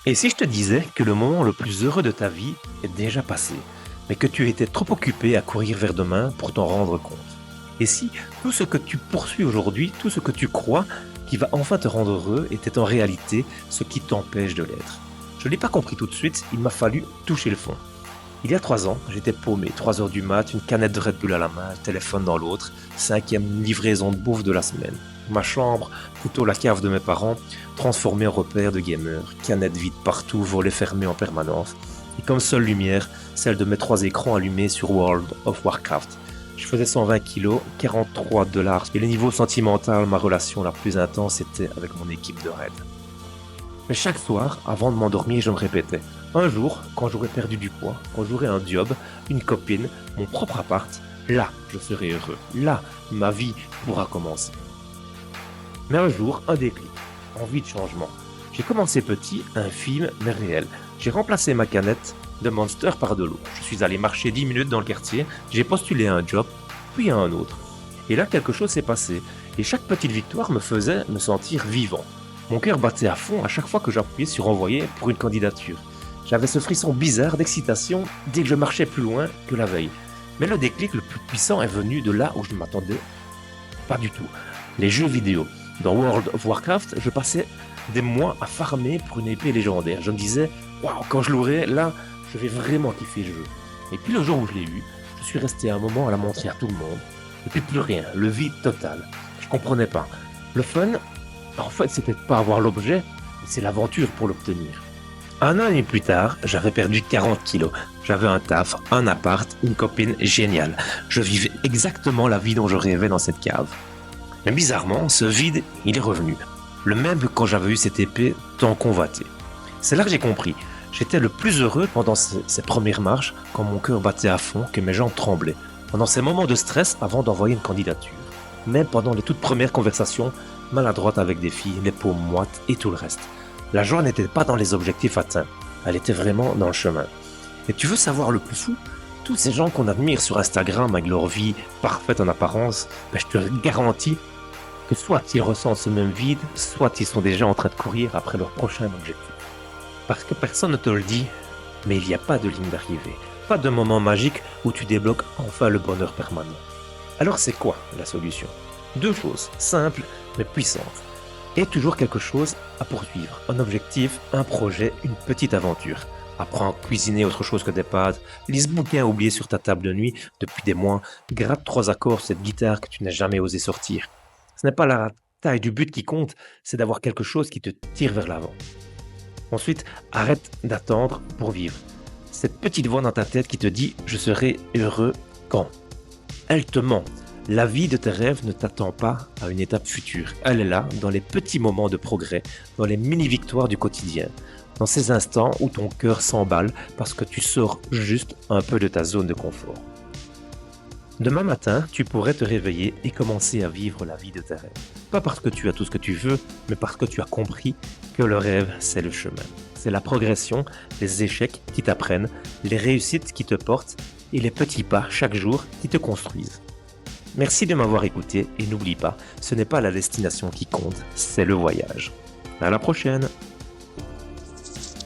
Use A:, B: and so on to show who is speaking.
A: Et si je te disais que le moment le plus heureux de ta vie est déjà passé, mais que tu étais trop occupé à courir vers demain pour t'en rendre compte? Et si tout ce que tu poursuis aujourd'hui, tout ce que tu crois qui va enfin te rendre heureux était en réalité ce qui t'empêche de l'être? Je ne l'ai pas compris tout de suite, il m'a fallu toucher le fond. Il y a 3 ans, j'étais paumé, 3 heures du mat, une canette de Red Bull à la main, le téléphone dans l'autre, 5e livraison de bouffe de la semaine. Ma chambre, plutôt la cave de mes parents, transformée en repère de gamer, canettes vides partout, volets fermés en permanence, et comme seule lumière, celle de mes 3 écrans allumés sur World of Warcraft. Je faisais 120 kilos, 43 dollars, et le niveau sentimental, ma relation la plus intense était avec mon équipe de raid. Mais chaque soir, avant de m'endormir, je me répétais, un jour, quand j'aurai perdu du poids, quand j'aurai un job, une copine, mon propre appart, là, je serai heureux, là, ma vie pourra commencer. Mais un jour, un déclic, envie de changement. J'ai commencé petit, infime, mais réel. J'ai remplacé ma canette de Monster par de l'eau. Je suis allé marcher 10 minutes dans le quartier, j'ai postulé à un job, puis à un autre. Et là, quelque chose s'est passé, et chaque petite victoire me faisait me sentir vivant. Mon cœur battait à fond à chaque fois que j'appuyais sur envoyer pour une candidature. J'avais ce frisson bizarre d'excitation dès que je marchais plus loin que la veille. Mais le déclic le plus puissant est venu de là où je ne m'attendais pas du tout. Les jeux vidéo. Dans World of Warcraft, je passais des mois à farmer pour une épée légendaire. Je me disais, waouh, quand je l'aurai, là, je vais vraiment kiffer le jeu. Et puis le jour où je l'ai eu, je suis resté un moment à la montrer à tout le monde. Et puis plus rien, le vide total. Je comprenais pas. Le fun, en fait, c'était de pas avoir l'objet, mais c'est l'aventure pour l'obtenir. Un an et demi plus tard, j'avais perdu 40 kilos. J'avais un taf, un appart, une copine géniale. Je vivais exactement la vie dont je rêvais dans cette cave. Mais bizarrement, ce vide, il est revenu. Le même que quand j'avais eu cette épée tant convoitée. C'est là que j'ai compris. J'étais le plus heureux pendant ces premières marches, quand mon cœur battait à fond, que mes jambes tremblaient. Pendant ces moments de stress avant d'envoyer une candidature. Même pendant les toutes premières conversations, maladroites avec des filles, les paumes moites et tout le reste. La joie n'était pas dans les objectifs atteints. Elle était vraiment dans le chemin. Et tu veux savoir le plus fou? Tous ces gens qu'on admire sur Instagram avec leur vie parfaite en apparence, je te garantis que soit ils ressentent ce même vide, soit ils sont déjà en train de courir après leur prochain objectif. Parce que personne ne te le dit, mais il n'y a pas de ligne d'arrivée, pas de moment magique où tu débloques enfin le bonheur permanent. Alors c'est quoi la solution? 2 choses, simples mais puissantes. Et toujours quelque chose à poursuivre, un objectif, un projet, une petite aventure. Apprends à cuisiner autre chose que des pâtes, lis ce bouquin oublié sur ta table de nuit depuis des mois, gratte 3 accords sur cette guitare que tu n'as jamais osé sortir. Ce n'est pas la taille du but qui compte, c'est d'avoir quelque chose qui te tire vers l'avant. Ensuite, arrête d'attendre pour vivre. Cette petite voix dans ta tête qui te dit « je serai heureux quand ?» Elle te ment. La vie de tes rêves ne t'attend pas à une étape future. Elle est là, dans les petits moments de progrès, dans les mini-victoires du quotidien, dans ces instants où ton cœur s'emballe parce que tu sors juste un peu de ta zone de confort. Demain matin, tu pourrais te réveiller et commencer à vivre la vie de tes rêves. Pas parce que tu as tout ce que tu veux, mais parce que tu as compris que le rêve, c'est le chemin. C'est la progression, les échecs qui t'apprennent, les réussites qui te portent et les petits pas chaque jour qui te construisent. Merci de m'avoir écouté et n'oublie pas, ce n'est pas la destination qui compte, c'est le voyage. À la prochaine!